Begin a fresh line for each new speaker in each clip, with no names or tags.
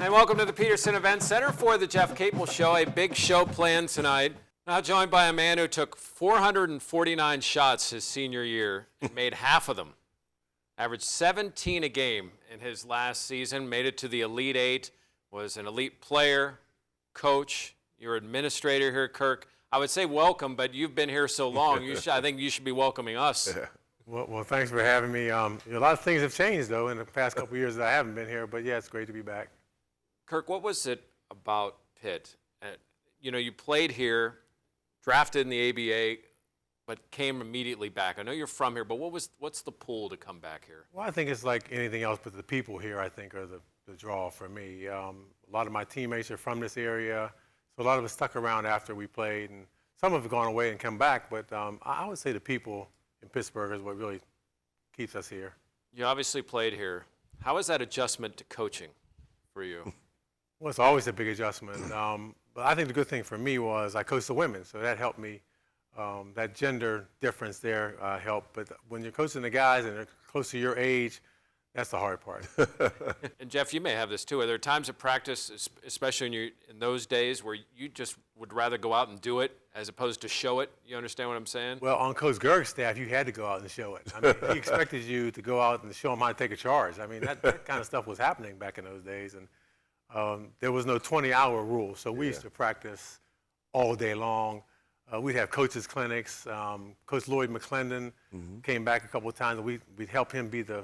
And welcome to the Peterson Event Center for the Jeff Capel Show, a big show planned tonight. Now joined by a man who took 449 shots his senior year and made half of them. Averaged 17 a game in his last season, made it to the Elite Eight, was an elite player, coach, you're administrator here, Kirk. I would say welcome, but you've been here so long, I think you should be welcoming us.
Yeah. Well, thanks for having me. A lot of things have changed, though, in the past couple of years that I haven't been here, but yeah, it's great to be back.
Kirk, what was it about Pitt? You played here, drafted in the ABA, but came immediately back. I know you're from here, but what's the pull to come back here?
Well, I think it's like anything else, but the people here, I think, are the draw for me. A lot of my teammates are from this area, so a lot of us stuck around after we played, and some have gone away and come back, but I would say the people in Pittsburgh is what really keeps us here.
You obviously played here. How is that adjustment to coaching for you?
Well, it's always a big adjustment. But I think the good thing for me was I coached the women, so that helped me. That gender difference there helped. But when you're coaching the guys and they're close to your age, that's the hard part.
And Jeff, you may have this too. Are there times of practice, especially in those days, where you just would rather go out and do it as opposed to show it? You understand what I'm saying?
Well, on Coach Gerg's staff, you had to go out and show it. I mean, he expected you to go out and show him how to take a charge. I mean, that kind of stuff was happening back in those days. And there was no 20-hour rule, so we used to practice all day long. We'd have coaches' clinics. Coach Lloyd McClendon came back a couple of times, and we'd help him be the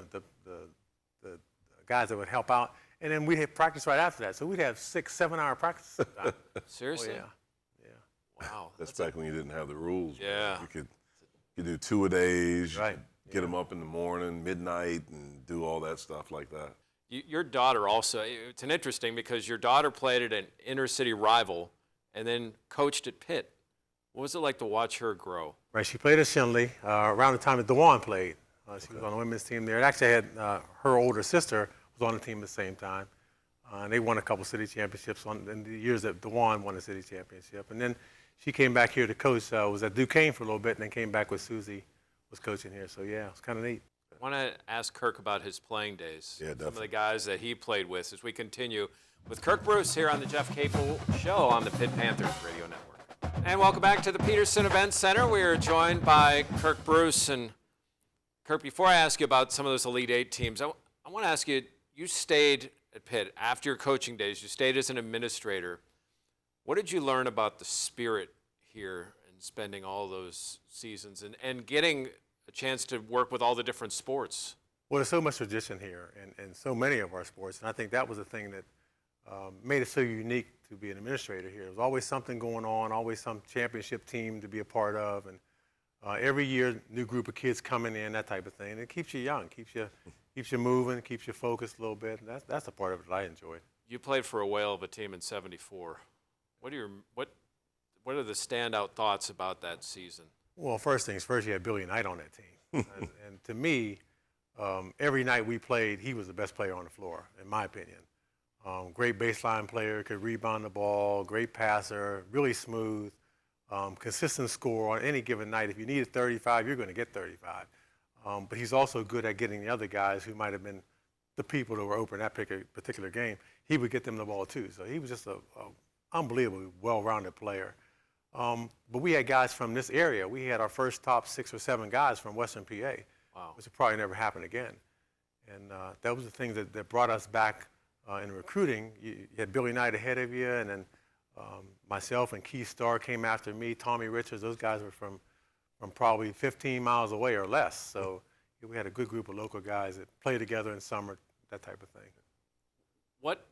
guys that would help out. And then we'd have practice right after that. So we'd have 6-7 hour practice sometimes.
Seriously?
Oh, yeah.
Wow.
That's back when you didn't have the rules.
Yeah.
You could do 2-a-days.
Right.
Get them up in the morning, midnight, and do all that stuff like that.
Your daughter also, it's an interesting because your daughter played at an inner city rival and then coached at Pitt. What was it like to watch her grow?
Right, she played at Shinley around the time that DeWan played. She was on the women's team there. And actually, I had her older sister was on the team at the same time. And they won a couple city championships in the years that DeWan won the city championship. And then she came back here to coach. Was at Duquesne for a little bit, and then came back with Susie, was coaching here. So yeah, it was kind of neat.
I want to ask Kirk about his playing days.
Yeah, definitely.
Some of the guys that he played with as we continue with Kirk Bruce here on the Jeff Capel Show on the Pitt Panthers Radio Network. And welcome back to the Peterson Event Center. We are joined by Kirk Bruce. And Kirk, before I ask you about some of those Elite Eight teams, I want to ask you, you stayed at Pitt after your coaching days. You stayed as an administrator. What did you learn about the spirit here and spending all those seasons and getting a chance to work with all the different sports?
Well, there's so much tradition here in so many of our sports, and I think that was the thing that made it so unique to be an administrator here. There was always something going on, always some championship team to be a part of, and every year, new group of kids coming in, that type of thing. And it keeps you young, keeps you moving, keeps you focused a little bit. And that's the part of it that I enjoyed.
You played for a whale of a team in '74. What are the standout thoughts about that season?
Well, first things first, you had Billy Knight on that team. and to me, every night we played, he was the best player on the floor, in my opinion. Great baseline player, could rebound the ball, great passer, really smooth, consistent score on any given night. If you needed 35, you're going to get 35. But he's also good at getting the other guys who might have been the people that were open that particular game. He would get them the ball too. So he was just an unbelievably well-rounded player. But we had guys from this area. We had our first top 6 or 7 guys from Western PA,
Wow.
which will probably never happen again. And that was the thing that brought us back in recruiting. You had Billy Knight ahead of you, and then myself and Keith Starr came after me, Tommy Richards. Those guys were from probably 15 miles away or less. So we had a good group of local guys that played together in summer, that type of thing.
What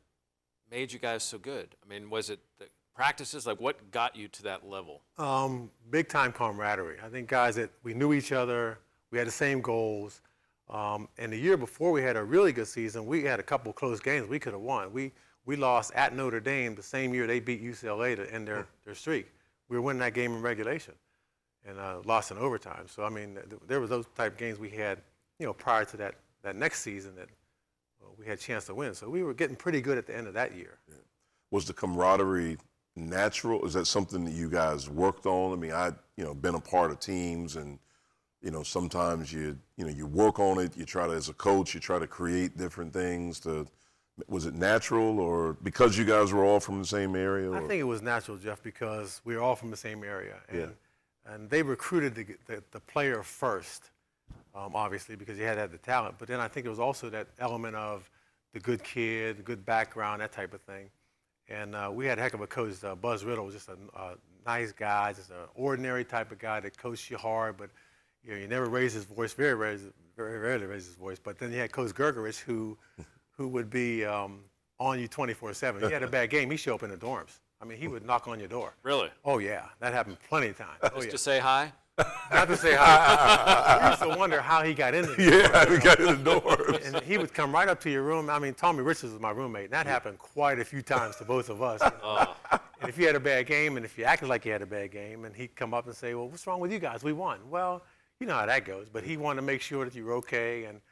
made you guys so good? I mean, was it the practices? Like, what got you to that level?
Big time camaraderie. I think guys that we knew each other, we had the same goals. And the year before we had a really good season, we had a couple of close games we could have won. We lost at Notre Dame the same year they beat UCLA to end their streak. We were winning that game in regulation and lost in overtime. So, I mean, there was those type of games we had, prior to that next season that we had a chance to win. So we were getting pretty good at the end of that year.
Yeah. Was the camaraderie natural? Is that something that you guys worked on? I mean, been a part of teams, and sometimes you work on it. You try to, as a coach, you try to create different things to Was it natural, or because you guys were all from the same area?
I
Or?
think it was natural, Jeff, because we were all from the same area. And they recruited the player first, obviously, because he had to have the talent. But then I think it was also that element of the good kid, the good background, that type of thing. And we had a heck of a coach. Buzz Riddle was just a nice guy, just an ordinary type of guy that coached you hard, but you never raised his voice, very rarely raised his voice. But then you had Coach Gergerich, who would be on you 24/7. If you had a bad game, he'd show up in the dorms. I mean, he would knock on your door.
Really?
Oh, yeah. That happened plenty of times.
Just to say hi?
Not to say hi. We used to wonder how he got in the door.
Yeah, we got in the doors.
And he would come right up to your room. I mean, Tommy Richards was my roommate, and that happened quite a few times to both of us. And if you had a bad game, and if you acted like you had a bad game, and he'd come up and say, well, what's wrong with you guys? We won. Well, you know how that goes. But he wanted to make sure that you were okay, and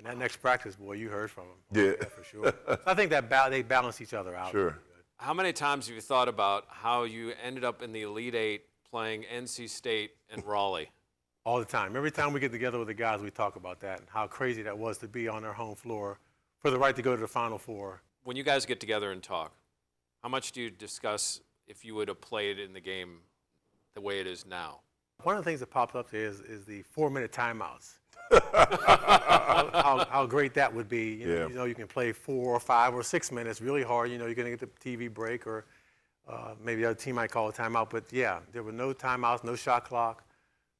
that next practice, boy, you heard from him.
Yeah.
For sure. So I think that they balance each other out.
Sure.
How many times have you thought about how you ended up in the Elite Eight playing NC State and Raleigh?
All the time. Every time we get together with the guys, we talk about that and how crazy that was to be on their home floor for the right to go to the Final Four.
When you guys get together and talk, how much do you discuss if you would have played in the game the way it is now?
One of the things that pops up there is the 4-minute timeouts. how great that would be. You know, you can play 4 or 5 or 6 minutes really hard. You know, you're going to get the TV break, or maybe the other team might call a timeout. But, yeah, there were no timeouts, no shot clock.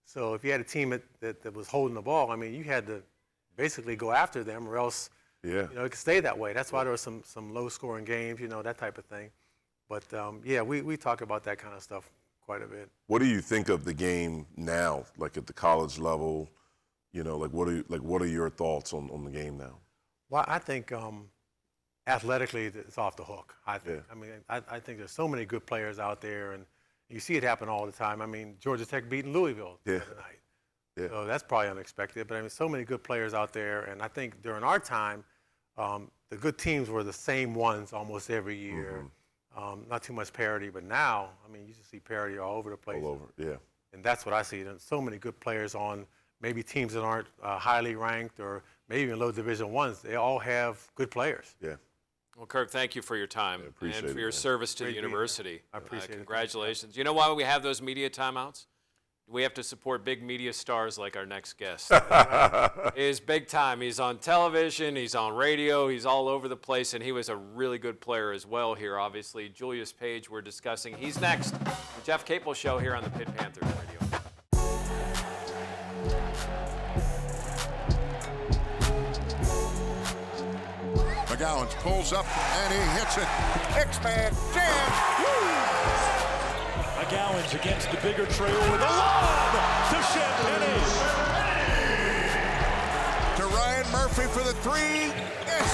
So if you had a team that was holding the ball, I mean, you had to basically go after them, or else you know, it could stay that way. That's why there were some low-scoring games, you know, that type of thing. But, yeah, we talk about that kind of stuff quite a bit.
What do you think of the game now, like at the college level? You know, what are your thoughts on the game now?
Well, I think athletically it's off the hook. I think. Yeah. I mean, I think there's so many good players out there, and you see it happen all the time. I mean, Georgia Tech beating Louisville the other night. Yeah. So that's probably unexpected. But I mean, so many good players out there, and I think during our time, the good teams were the same ones almost every year. Mm-hmm. Not too much parity, but now, I mean, you just see parity all over the place.
All over, yeah.
And that's what I see. There's so many good players on maybe teams that aren't highly ranked, or maybe even low Division I's. They all have good players.
Yeah.
Well, Kirk, thank you for your time and for your service to the university.
I appreciate it.
Congratulations. You know why we have those media timeouts? We have to support big media stars like our next guest. He's big time. He's on television, he's on radio, he's all over the place, and he was a really good player as well here, obviously. Julius Page, we're discussing. He's next. The Jeff Capel Show here on the Pitt Panthers Radio.
McGowan pulls up and he hits it. X-Man jam.
McGowan's against the bigger trail with a lob to Champagny.
To Ryan Murphy for the 3. Yes.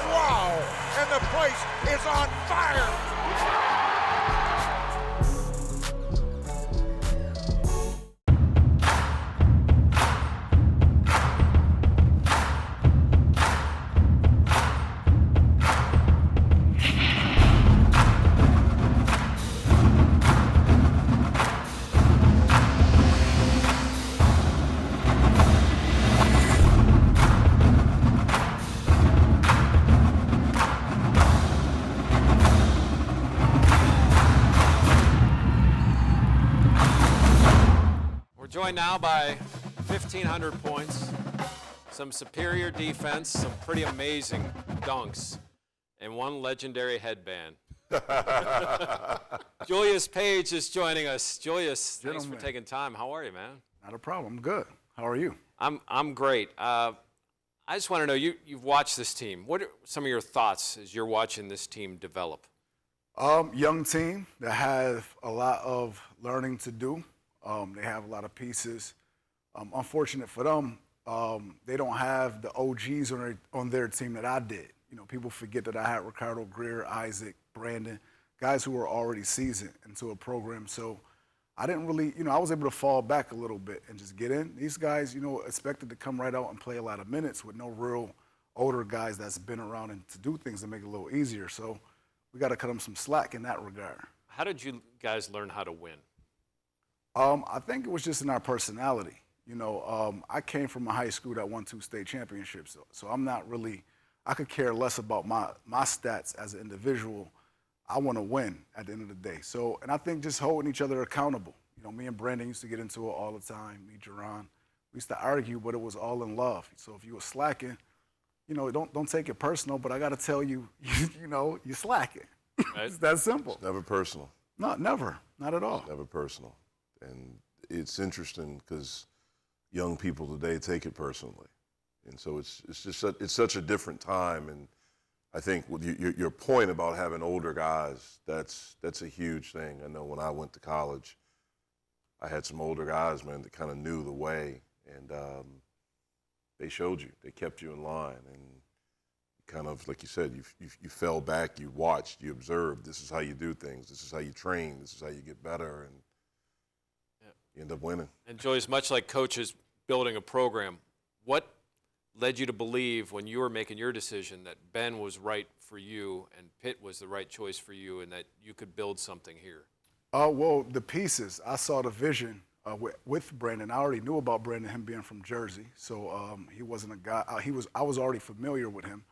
Wow. And the place is on fire.
Joined now by 1,500 points, some superior defense, some pretty amazing dunks, and one legendary headband. Julius Page is joining us. Julius, thanks for taking time. How are you, man?
Not a problem. Good. How are you?
I'm great. I just want to know, you've watched this team. What are some of your thoughts as you're watching this team develop?
Young team that have a lot of learning to do. They have a lot of pieces. Unfortunate for them, they don't have the OGs on their team that I did. You know, people forget that I had Ricardo, Greer, Isaac, Brandon, guys who were already seasoned into a program. So I didn't really, I was able to fall back a little bit and just get in. These guys, expected to come right out and play a lot of minutes with no real older guys that's been around and to do things to make it a little easier. So we got to cut them some slack in that regard.
How did you guys learn how to win?
I think it was just in our personality. I came from a high school that won 2 state championships, so I'm not really I could care less about my stats as an individual. I want to win at the end of the day. So, and I think just holding each other accountable. You know, me and Brandon used to get into it all the time. Me, Jerron, we used to argue, but it was all in love. So if you were slacking, you know, don't take it personal. But I got to tell you, you know, you're slacking.
Right.
It's that simple.
It's never personal.
No, never, not at all.
It's never personal. And it's interesting because young people today take it personally. And so it's such a different time. And I think with your point about having older guys, that's a huge thing. I know when I went to college, I had some older guys, man, that kind of knew the way, and they showed you, they kept you in line, and kind of like you said, you fell back, you watched, you observed. This is how you do things. This is how you train. This is how you get better, and you end up winning.
And Julius, much like coaches building a program, what led you to believe when you were making your decision that Ben was right for you and Pitt was the right choice for you and that you could build something here?
Well, the pieces, I saw the vision with Brandon. I already knew about Brandon, him being from Jersey, so he wasn't a guy. I was already familiar with him.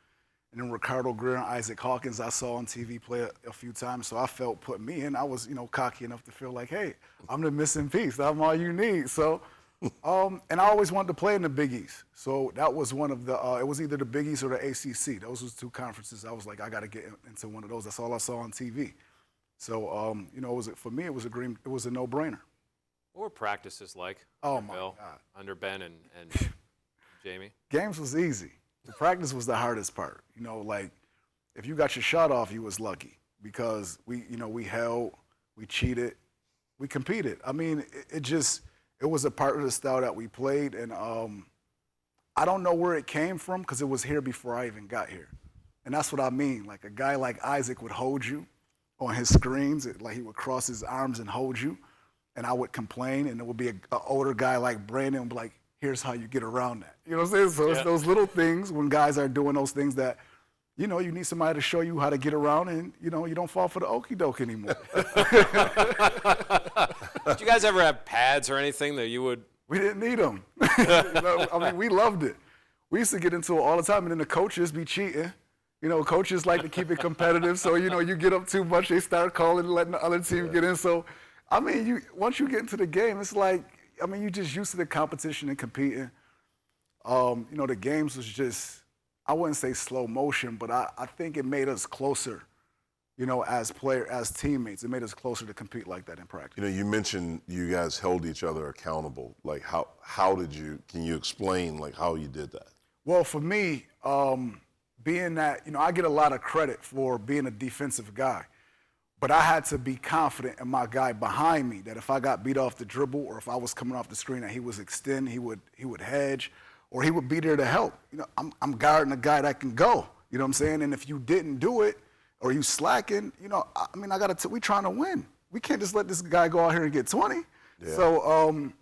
And then Ricardo Greer and Isaac Hawkins I saw on TV play a few times, so I felt put me in. I was, you know, cocky enough to feel like, hey, I'm the missing piece. I'm all you need. So, and I always wanted to play in the Big East. So that was one of the, it was either the Big East or the ACC. Those was two conferences. I was like, I got to get into one of those. That's all I saw on TV. So, you know, for me, it was a no-brainer.
What were practices like?
Oh, my
Bill,
God.
under Ben and Jamie?
Games was easy. The practice was the hardest part. You know, like, if you got your shot off, you was lucky because we held, we cheated, we competed. I mean, it was a part of the style that we played, and I don't know where it came from because it was here before I even got here. And that's what I mean. Like, a guy like Isaac would hold you on his screens. Like, he would cross his arms and hold you, and I would complain, and it would be an older guy like Brandon would be like, here's how you get around that. You know what I'm saying? So it's those little things when guys are doing those things that, you know, you need somebody to show you how to get around and, you know, you don't fall for the okie doke anymore.
Did you guys ever have pads or anything that you would?
We didn't need them. You know, I mean, we loved it. We used to get into it all the time, and then the coaches be cheating. You know, coaches like to keep it competitive, so, you know, you get up too much, they start calling and letting the other team get in. So, I mean, once you get into the game, it's like, I mean, you're just used to the competition and competing. You know, the games was just, I wouldn't say slow motion, but I think it made us closer, you know, as teammates. It made us closer to compete like that in practice.
You know, you mentioned you guys held each other accountable. Like, how did you, can you explain, like, how you did that?
Well, for me, being that, you know, I get a lot of credit for being a defensive guy. But I had to be confident in my guy behind me that if I got beat off the dribble or if I was coming off the screen that he was extend, he would hedge, or he would be there to help. You know, I'm guarding a guy that can go. You know what I'm saying? And if you didn't do it or you slacking, you know, I mean, we trying to win. We can't just let this guy go out here and get 20. Yeah. So,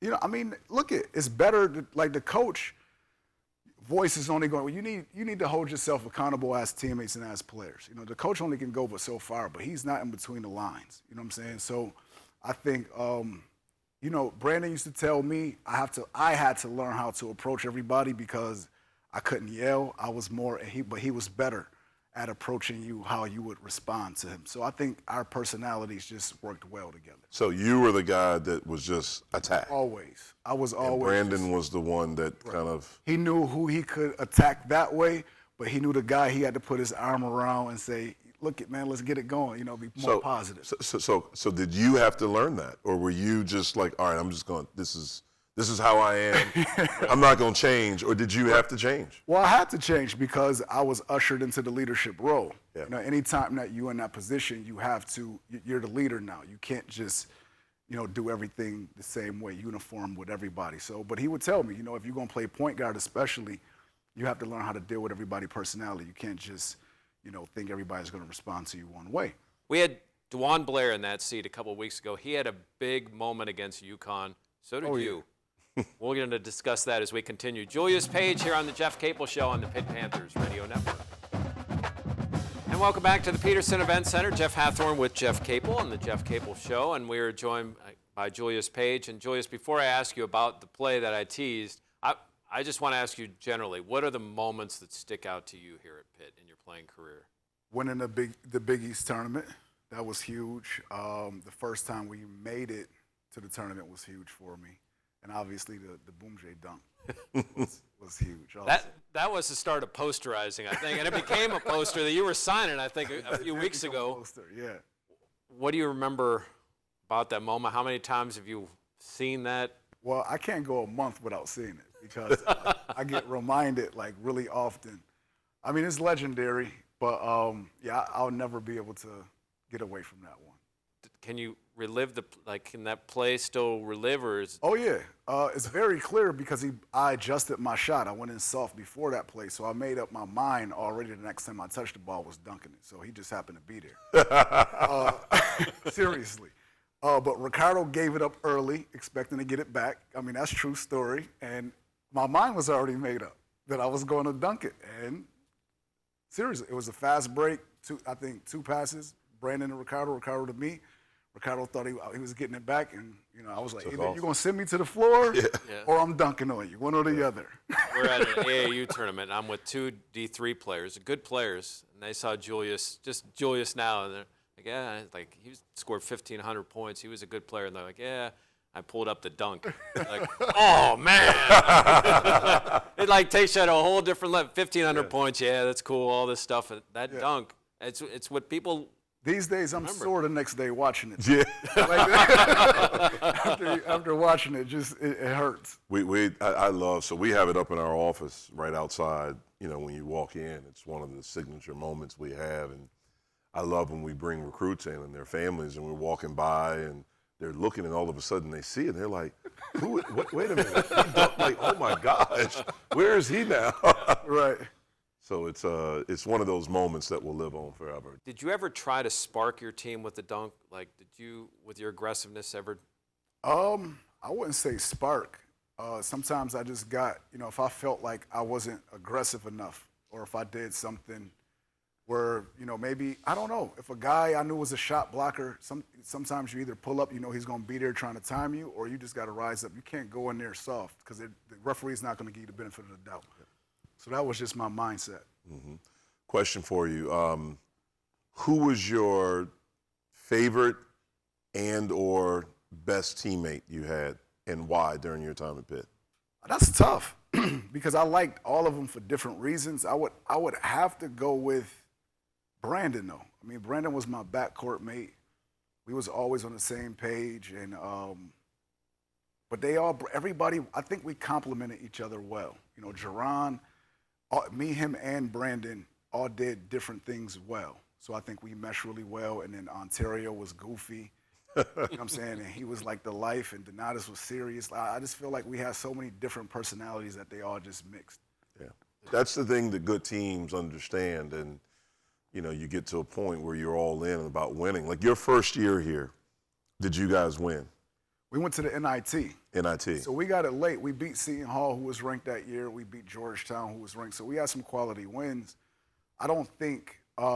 you know, I mean, look, it's better like the coach. Voice is only going, well, you need to hold yourself accountable as teammates and as players. You know, the coach only can go but so far, but he's not in between the lines. You know what I'm saying? So I think, you know, Brandon used to tell me I had to learn how to approach everybody because I couldn't yell. I was more, but he was better at approaching you, how you would respond to him. So I think our personalities just worked well together.
So you were the guy that was just attacked.
Always. I was always.
And Brandon was the one that kind of.
He knew who he could attack that way, but he knew the guy he had to put his arm around and say, look it, man, let's get it going, you know, be more positive.
So did you have to learn that? Or were you just like, all right, I'm just going, this is how I am. I'm not going to change. Or did you have to change?
Well, I had to change because I was ushered into the leadership role.
Yeah.
You know, anytime that you're in that position, you're the leader now. You can't just, you know, do everything the same way, uniform with everybody. So, but he would tell me, you know, if you're going to play point guard especially, you have to learn how to deal with everybody's personality. You can't just, you know, think everybody's going to respond to you one way.
We had DeJuan Blair in that seat a couple of weeks ago. He had a big moment against UConn. So did you.
Yeah.
We're going to discuss that as we continue. Julius Page here on the Jeff Capel Show on the Pitt Panthers Radio Network. And welcome back to the Peterson Event Center. Jeff Hathorn with Jeff Capel on the Jeff Capel Show. And we are joined by Julius Page. And Julius, before I ask you about the play that I teased, I I just want to ask you generally, what are the moments that stick out to you here at Pitt in your playing career?
Winning the Big East tournament, that was huge. The first time we made it to the tournament was huge for me. And obviously the Boom J dunk was huge.
That was the start of posterizing, I think, and it became a poster that you were signing, I think, a few weeks ago.
Poster, yeah.
What do you remember about that moment? How many times have you seen that?
Well, I can't go a month without seeing it because I get reminded like really often. I mean, it's legendary, but yeah, I'll never be able to get away from that one.
Can you relive can that play still relive, or is?
Oh yeah, it's very clear because I adjusted my shot. I went in soft before that play, so I made up my mind already. The next time I touched the ball was dunking it, so he just happened to be there. Seriously. But Ricardo gave it up early, expecting to get it back. I mean, that's a true story. And my mind was already made up that I was going to dunk it. And seriously, it was a fast break. I think two passes, Brandon to Ricardo, Ricardo to me. Ricardo thought he was getting it back. And, I was like, either you're going to send me to the floor or I'm dunking on you, one or the other.
We're at an AAU tournament, and I'm with two D3 players, good players. And they saw Julius now, and they're like, yeah, like he scored 1,500 points. He was a good player. And they're like, yeah, I pulled up the dunk. Like, oh man, it like takes you at a whole different level. 1,500 points, yeah, that's cool. All this stuff, that dunk. It's what people.
These days, I'm sore the next day watching it.
Yeah.
After watching it, it hurts.
I love, so we have it up in our office right outside. When you walk in, it's one of the signature moments we have, and I love when we bring recruits in and their families, and we're walking by and they're looking, and all of a sudden they see it, and they're like, wait a minute. Like, oh my gosh, where is he now?
Right.
So it's one of those moments that will live on forever.
Did you ever try to spark your team with the dunk? Like, did you, with your aggressiveness, ever?
I wouldn't say spark. Sometimes I just got, if I felt like I wasn't aggressive enough, or if I did something where, maybe, I don't know, if a guy I knew was a shot blocker, sometimes you either pull up, he's going to be there trying to time you, or you just got to rise up. You can't go in there soft because the referee's not going to give you the benefit of the doubt. So that was just my mindset.
Mm-hmm. Question for you. Who was your favorite and or best teammate you had, and why during your time at Pitt?
That's tough because I liked all of them for different reasons. I would have to go with Brandon, though. I mean, Brandon was my backcourt mate. We was always on the same page, and but everybody, I think we complemented each other well. Jerron, me, him, and Brandon all did different things well. So I think we meshed really well. And then Ontario was goofy. You know what I'm saying? And he was like the life, and Donatus was serious. I just feel like we had so many different personalities that they all just mixed.
Yeah. That's the thing that good teams understand. And, you get to a point where you're all in about winning. Like your first year here, did you guys win?
We went to the NIT.
NIT.
So we got it late. We beat Seton Hall, who was ranked that year. We beat Georgetown, who was ranked. So we had some quality wins. I don't think it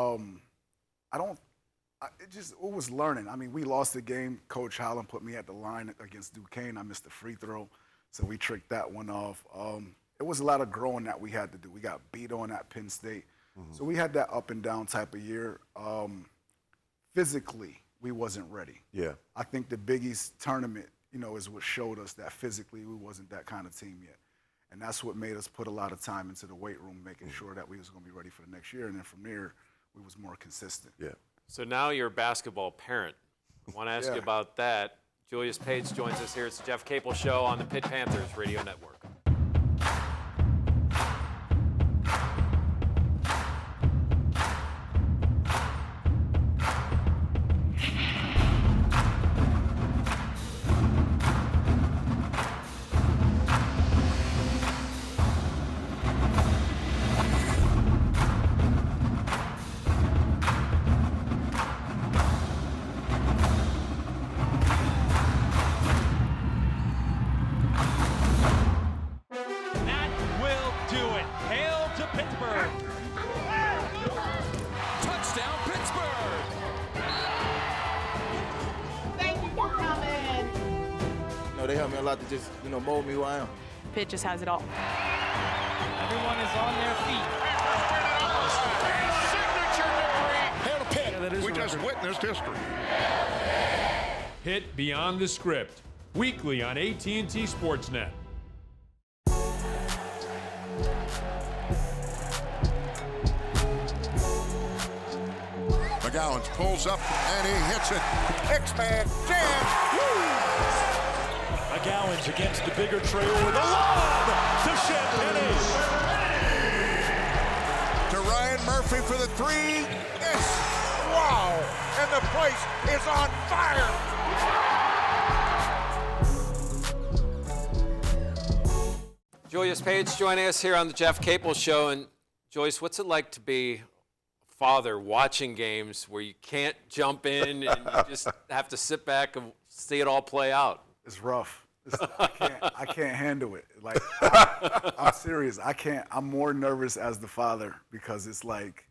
was learning. I mean, we lost the game. Coach Holland put me at the line against Duquesne. I missed the free throw, so we tricked that one off. It was a lot of growing that we had to do. We got beat on at Penn State. Mm-hmm. So we had that up and down type of year. Physically, we wasn't ready.
Yeah.
I think the Big East tournament, is what showed us that physically we wasn't that kind of team yet. And that's what made us put a lot of time into the weight room, making sure that we was going to be ready for the next year. And then from there, we was more consistent.
Yeah.
So now you're a basketball parent. I want to ask you about that. Julius Page joins us here. It's the Jeff Capel Show on the Pitt Panthers Radio Network.
They helped me a lot to just, mold me who I am.
Pitt just has it all.
Everyone is on their feet.
Hail to Pitt. We just witnessed history.
Pitt Beyond the Script, weekly on AT&T Sportsnet.
McGowan pulls up and he hits it. X-Man jam.
McGowan's against the bigger trail with a lob to Champagne.
To Ryan Murphy for the three. Yes. Wow. And the place is on fire.
Julius Page joining us here on the Jeff Capel Show. And Joyce, what's it like to be a father watching games where you can't jump in and you just have to sit back and see it all play out?
It's rough. I can't handle it. Like, I'm serious. I can't. I'm more nervous as the father because it's like,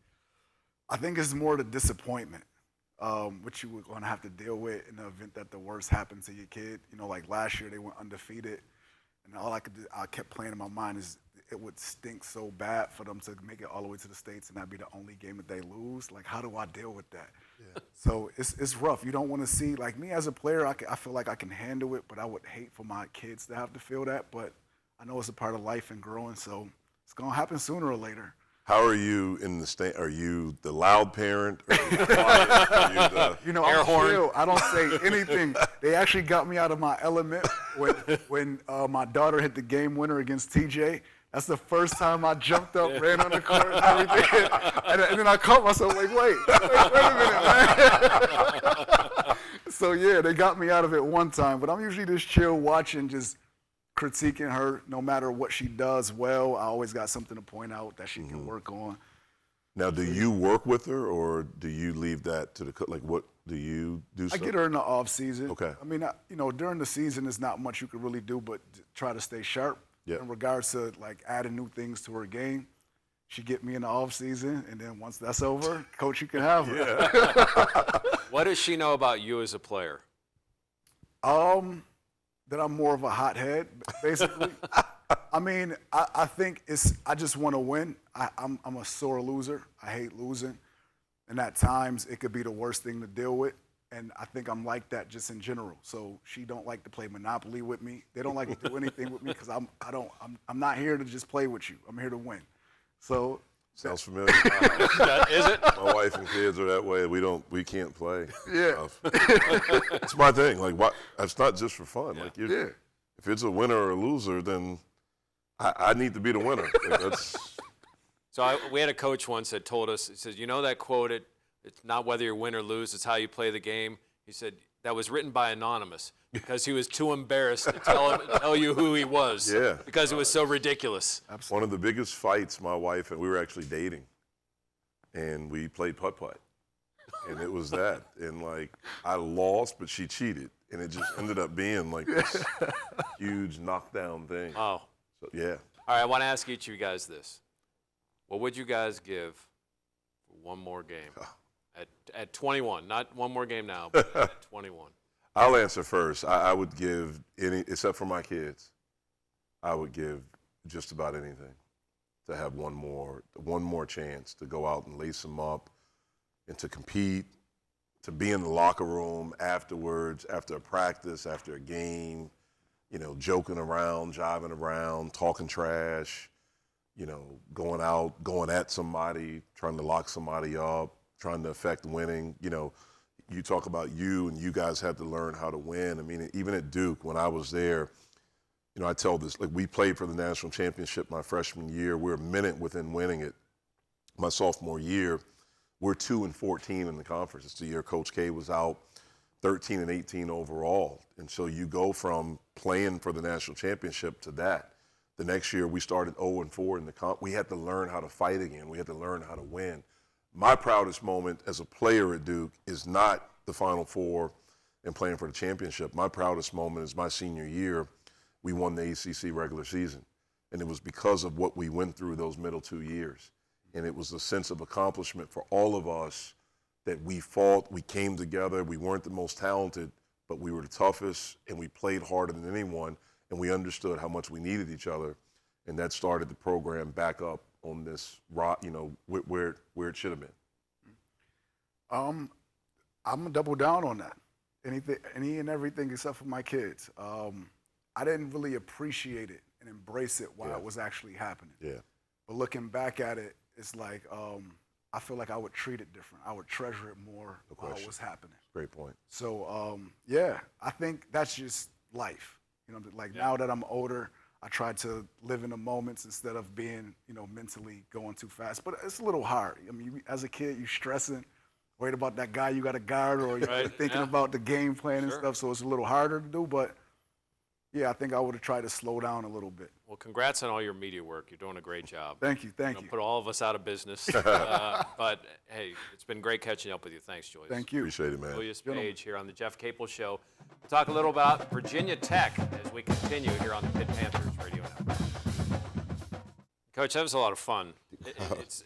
I think it's more the disappointment, which you were going to have to deal with in the event that the worst happened to your kid. You know, like last year they went undefeated, and all I kept playing in my mind is it would stink so bad for them to make it all the way to the States and that be the only game that they lose. Like, how do I deal with that? Yeah. So it's rough. You don't want to see, like me as a player, I feel like I can handle it, but I would hate for my kids to have to feel that. But I know it's a part of life and growing, so it's going to happen sooner or later.
How are you in the stand? Are you the loud parent? Are you quiet? Are you the
You know, I'm chill. I don't say anything. They actually got me out of my element when my daughter hit the game winner against TJ. That's the first time I jumped up, ran on the court, and everything. And then I caught myself like, wait a minute, man. So, yeah, they got me out of it one time. But I'm usually just chill watching, just critiquing her no matter what she does well. I always got something to point out that she can work on.
Now, do you work with her, or do you leave that to the like? What do you do?
I get her in the off season.
Okay.
I mean, during the season, there's not much you can really do but try to stay sharp.
Yeah.
In regards to like adding new things to her game, she get me in the off season, and then once that's over, coach, you can have her.
Yeah.
What does she know about you as a player?
That I'm more of a hothead, basically. I mean, I think I just want to win. I'm a sore loser. I hate losing. And at times, it could be the worst thing to deal with. And I think I'm like that just in general. So she don't like to play Monopoly with me. They don't like to do anything with me because I'm not here to just play with you. I'm here to win. So
Sounds familiar.
Is it?
My wife and kids are that way. We can't play.
Yeah.
It's my thing. Like, why, it's not just for fun.
Yeah.
Like, if it's a winner or a loser, then I need to be the winner. Like, that's.
So we had a coach once that told us, he says, you know that quote, it's not whether you win or lose, it's how you play the game. He said that was written by Anonymous because he was too embarrassed to tell you who he was.
Yeah.
Because it was so ridiculous.
One of the biggest fights, my wife and we were actually dating, and we played putt-putt. And it was that. And, like, I lost, but she cheated. And it just ended up being, like, this huge knockdown thing.
Oh.
So, yeah.
All right, I want to ask each of you guys this. What would you guys give for one more game? At 21, not one more game now, but at 21.
I'll answer first. I would give any, except for my kids, I would give just about anything to have one more chance to go out and lace them up and to compete, to be in the locker room afterwards, after a practice, after a game, joking around, jiving around, talking trash, going out, going at somebody, trying to lock somebody up, trying to affect winning. You talk about you and you guys had to learn how to win. I mean, even at Duke, when I was there, I tell this, like, we played for the national championship my freshman year. We're a minute within winning it. My sophomore year, we're 2-14 in the conference. It's the year Coach K was out, 13-18 overall. And so you go from playing for the national championship to that. The next year, we started 0-4 in the comp. We had to learn how to fight again. We had to learn how to win. My proudest moment as a player at Duke is not the Final Four and playing for the championship. My proudest moment is my senior year. We won the ACC regular season. And it was because of what we went through those middle 2 years. And it was a sense of accomplishment for all of us that we fought, we came together, we weren't the most talented, but we were the toughest, and we played harder than anyone, and we understood how much we needed each other. and that started the program back up on this rock, where it should have been.
I'm gonna double down on that. Any and everything except for my kids. I didn't really appreciate it and embrace it while it was actually happening. Yeah. But looking back at it, it's like I feel like I would treat it different. I would treasure it more while it was happening.
Great point.
So yeah, I think that's just life. Now that I'm older, I try to live in the moments instead of being, mentally going too fast. But it's a little hard. I mean, as a kid, you're stressing, worried about that guy you got to guard, or you're thinking about the game plan and stuff. So it's a little harder to do. But yeah, I think I would have tried to slow down a little bit.
Well, congrats on all your media work. You're doing a great job.
Thank you.
Put all of us out of business. But hey, it's been great catching up with you. Thanks, Julius.
Thank you.
Appreciate it, man.
Julius Page here on the Jeff Capel Show. We'll talk a little about Virginia Tech as we continue here on the Pitt Panthers Radio Network. Coach, that was a lot of fun.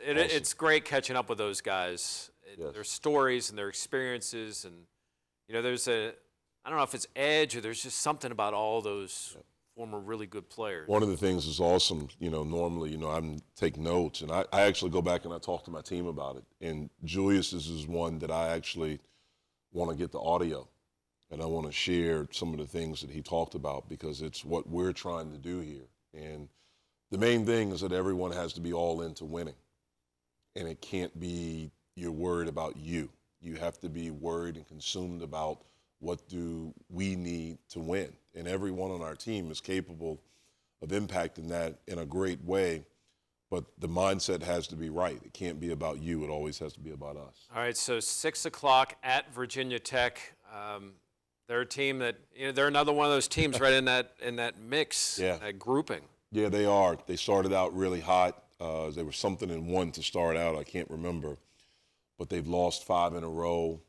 It's great catching up with those guys. Their stories and their experiences, and there's I don't know if it's edge or there's just something about all those former really good players.
One of the things is awesome, normally, I take notes, and I actually go back and I talk to my team about it. And Julius is one that I actually want to get the audio, and I want to share some of the things that he talked about because it's what we're trying to do here. And the main thing is that everyone has to be all into winning, and it can't be you're worried about you. You have to be worried and consumed about what do we need to win. And everyone on our team is capable of impacting that in a great way, but the mindset has to be right. It can't be about you. It always has to be about us.
All right, so 6 o'clock at Virginia Tech. They're a team that, they're another one of those teams right in that mix, that grouping.
Yeah, they are. They started out really hot. They were something in 1 to start out. I can't remember. But they've lost 5 in a row.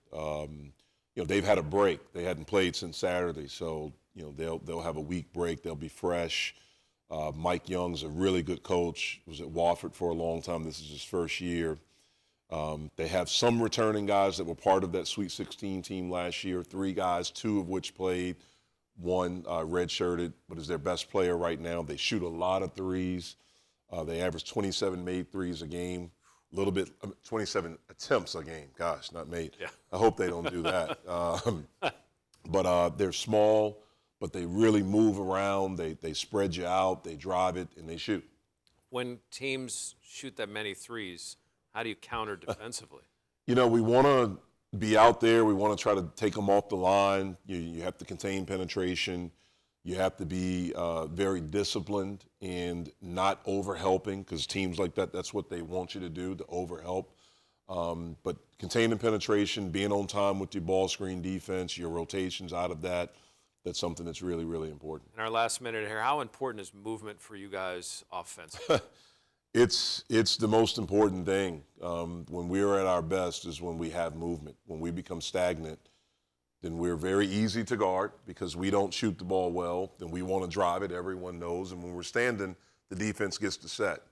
They've had a break. They hadn't played since Saturday, so they'll have a week break. They'll be fresh. Mike Young's a really good coach. Was at Wofford for a long time. This is his first year. They have some returning guys that were part of that Sweet 16 team last year. 3 guys, 2 of which played. 1 redshirted, but is their best player right now. They shoot a lot of threes. They average 27 made threes a game. A little bit, 27 attempts a game. Gosh, not made. Yeah. I hope they don't do that. But they're small, but they really move around. They spread you out. They drive it, and they shoot.
When teams shoot that many threes, how do you counter defensively?
We want to be out there. We want to try to take them off the line. You have to contain penetration. You have to be very disciplined and not over-helping because teams like that, that's what they want you to do, to over-help. But containing penetration, being on time with your ball screen defense, your rotations out of that's something that's really, really important.
In our last minute here, how important is movement for you guys offensively?
It's the most important thing. When we're at our best is when we have movement. When we become stagnant, then we're very easy to guard because we don't shoot the ball well. Then we want to drive it, everyone knows. And when we're standing, the defense gets to set.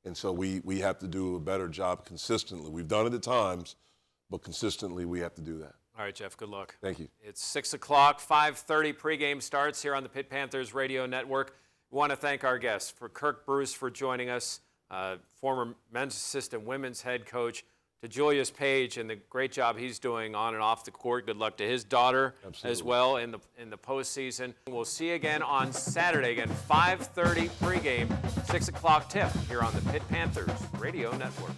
And so we have to do a better job consistently. We've done it at times, but consistently we have to do that.
All right, Jeff, good luck.
Thank you.
It's 6 o'clock, 5:30 pregame starts here on the Pitt Panthers Radio Network. We want to thank our guests, for Kirk Bruce for joining us, former men's assistant, women's head coach, to Julius Page and the great job he's doing on and off the court. Good luck to his daughter as well in the postseason. We'll see you again on Saturday, 5:30 pregame, 6 o'clock tip here on the Pitt Panthers Radio Network.